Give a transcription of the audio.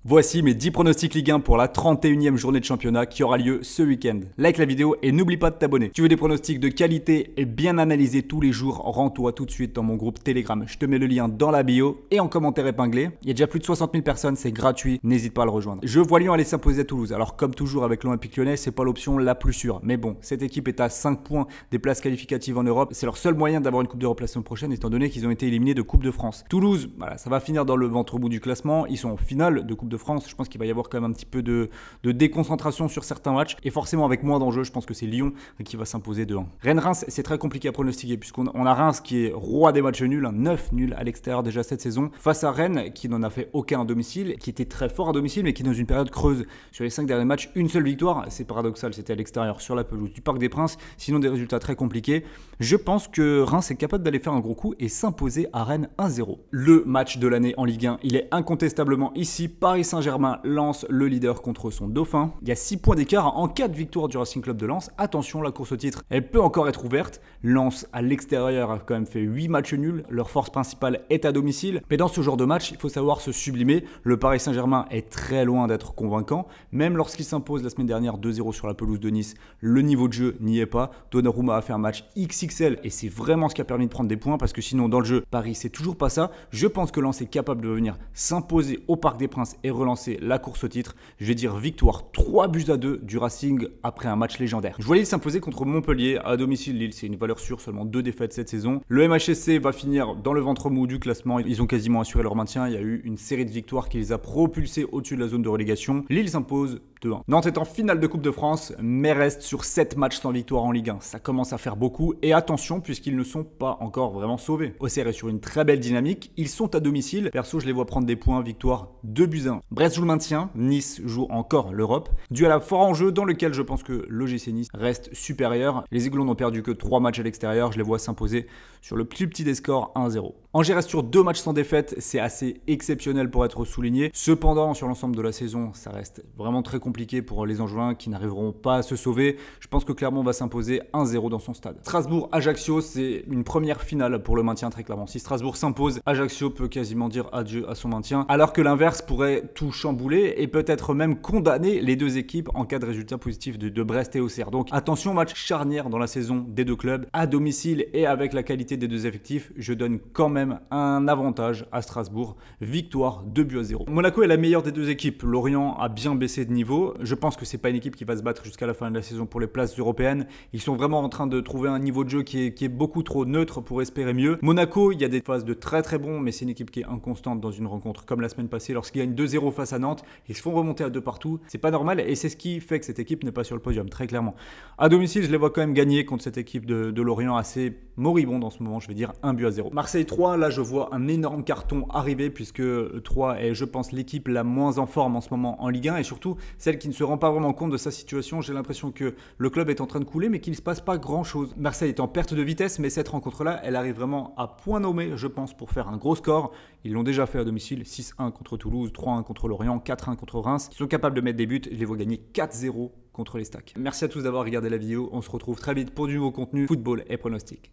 Voici mes 10 pronostics Ligue 1 pour la 31e journée de championnat qui aura lieu ce week-end. Like la vidéo et n'oublie pas de t'abonner. Si tu veux des pronostics de qualité et bien analysés tous les jours, rends-toi tout de suite dans mon groupe Telegram. Je te mets le lien dans la bio et en commentaire épinglé. Il y a déjà plus de 60 000 personnes, c'est gratuit, n'hésite pas à le rejoindre. Je vois Lyon aller s'imposer à Toulouse. Alors comme toujours avec l'Olympique Lyonnais, c'est pas l'option la plus sûre. Mais bon, cette équipe est à 5 points des places qualificatives en Europe. C'est leur seul moyen d'avoir une Coupe d'Europe la semaine prochaine étant donné qu'ils ont été éliminés de Coupe de France. Toulouse, voilà, ça va finir dans le ventre bout du classement. Ils sont en finale de Coupe de France. Je pense qu'il va y avoir quand même un petit peu de déconcentration sur certains matchs et forcément avec moins d'enjeux, je pense que c'est Lyon qui va s'imposer de 1. Rennes-Reims, c'est très compliqué à pronostiquer puisqu'on a Reims qui est roi des matchs nuls, 9 nuls à l'extérieur déjà cette saison, face à Rennes qui n'en a fait aucun à domicile, qui était très fort à domicile mais qui est dans une période creuse. Sur les 5 derniers matchs, une seule victoire, c'est paradoxal, c'était à l'extérieur sur la pelouse du Parc des Princes, sinon des résultats très compliqués. Je pense que Reims est capable d'aller faire un gros coup et s'imposer à Rennes 1-0. Le match de l'année en Ligue 1, il est incontestablement ici, Paris Saint-Germain Lens, le leader contre son dauphin. Il y a 6 points d'écart en cas de victoire du Racing Club de Lens. Attention, la course au titre, elle peut encore être ouverte. Lens à l'extérieur a quand même fait 8 matchs nuls. Leur force principale est à domicile. Mais dans ce genre de match, il faut savoir se sublimer. Le Paris Saint-Germain est très loin d'être convaincant. Même lorsqu'il s'impose la semaine dernière 2-0 sur la pelouse de Nice, le niveau de jeu n'y est pas. Donnarumma a fait un match XXL et c'est vraiment ce qui a permis de prendre des points parce que sinon dans le jeu, Paris c'est toujours pas ça. Je pense que Lens est capable de venir s'imposer au Parc des Princes et relancer la course au titre. Je vais dire victoire 3-2 du Racing après un match légendaire. Je vois Lille s'imposer contre Montpellier à domicile. Lille, c'est une valeur sûre, seulement 2 défaites cette saison. Le MHSC va finir dans le ventre mou du classement. Ils ont quasiment assuré leur maintien. Il y a eu une série de victoires qui les a propulsés au-dessus de la zone de relégation. Lille s'impose 2-1. Nantes est en finale de Coupe de France, mais reste sur 7 matchs sans victoire en Ligue 1. Ça commence à faire beaucoup. Et attention, puisqu'ils ne sont pas encore vraiment sauvés. Auxerre est sur une très belle dynamique. Ils sont à domicile. Perso, je les vois prendre des points. Victoire 2-1. Brest joue le maintien. Nice joue encore l'Europe. Duel à fort enjeu dans lequel je pense que l'OGC Nice reste supérieur. Les Aiglons n'ont perdu que 3 matchs à l'extérieur. Je les vois s'imposer sur le plus petit des scores 1-0. Angers reste sur 2 matchs sans défaite. C'est assez exceptionnel pour être souligné. Cependant, sur l'ensemble de la saison, ça reste vraiment très compliqué pour les Angevins qui n'arriveront pas à se sauver. Je pense que Clermont va s'imposer 1-0 dans son stade. Strasbourg-Ajaccio, c'est une première finale pour le maintien très clairement. Si Strasbourg s'impose, Ajaccio peut quasiment dire adieu à son maintien. Alors que l'inverse pourrait tout chambouler et peut-être même condamner les deux équipes en cas de résultat positif de Brest et Auxerre. Donc attention, match charnière dans la saison des deux clubs. À domicile et avec la qualité des deux effectifs, je donne quand même un avantage à Strasbourg. Victoire 2-0. Monaco est la meilleure des deux équipes. Lorient a bien baissé de niveau. Je pense que c'est pas une équipe qui va se battre jusqu'à la fin de la saison pour les places européennes. Ils sont vraiment en train de trouver un niveau de jeu qui est beaucoup trop neutre pour espérer mieux. Monaco, il y a des phases de très très bons, mais c'est une équipe qui est inconstante dans une rencontre comme la semaine passée lorsqu'ils gagnent 2-0 face à Nantes. Ils se font remonter à 2 partout. C'est pas normal et c'est ce qui fait que cette équipe n'est pas sur le podium, très clairement. À domicile, je les vois quand même gagner contre cette équipe de Lorient assez moribonde en ce moment. Je vais dire 1-0. Marseille 3, là je vois un énorme carton arriver puisque 3 est, je pense, l'équipe la moins en forme en ce moment en Ligue 1 et surtout celle qui ne se rend pas vraiment compte de sa situation. J'ai l'impression que le club est en train de couler mais qu'il ne se passe pas grand chose. Marseille est en perte de vitesse mais cette rencontre-là, elle arrive vraiment à point nommé, je pense, pour faire un gros score. Ils l'ont déjà fait à domicile, 6-1 contre Toulouse, 3-1 contre Lorient, 4-1 contre Reims. Ils sont capables de mettre des buts, je les vois gagner 4-0 contre les Stacks. Merci à tous d'avoir regardé la vidéo, on se retrouve très vite pour du nouveau contenu, football et pronostics.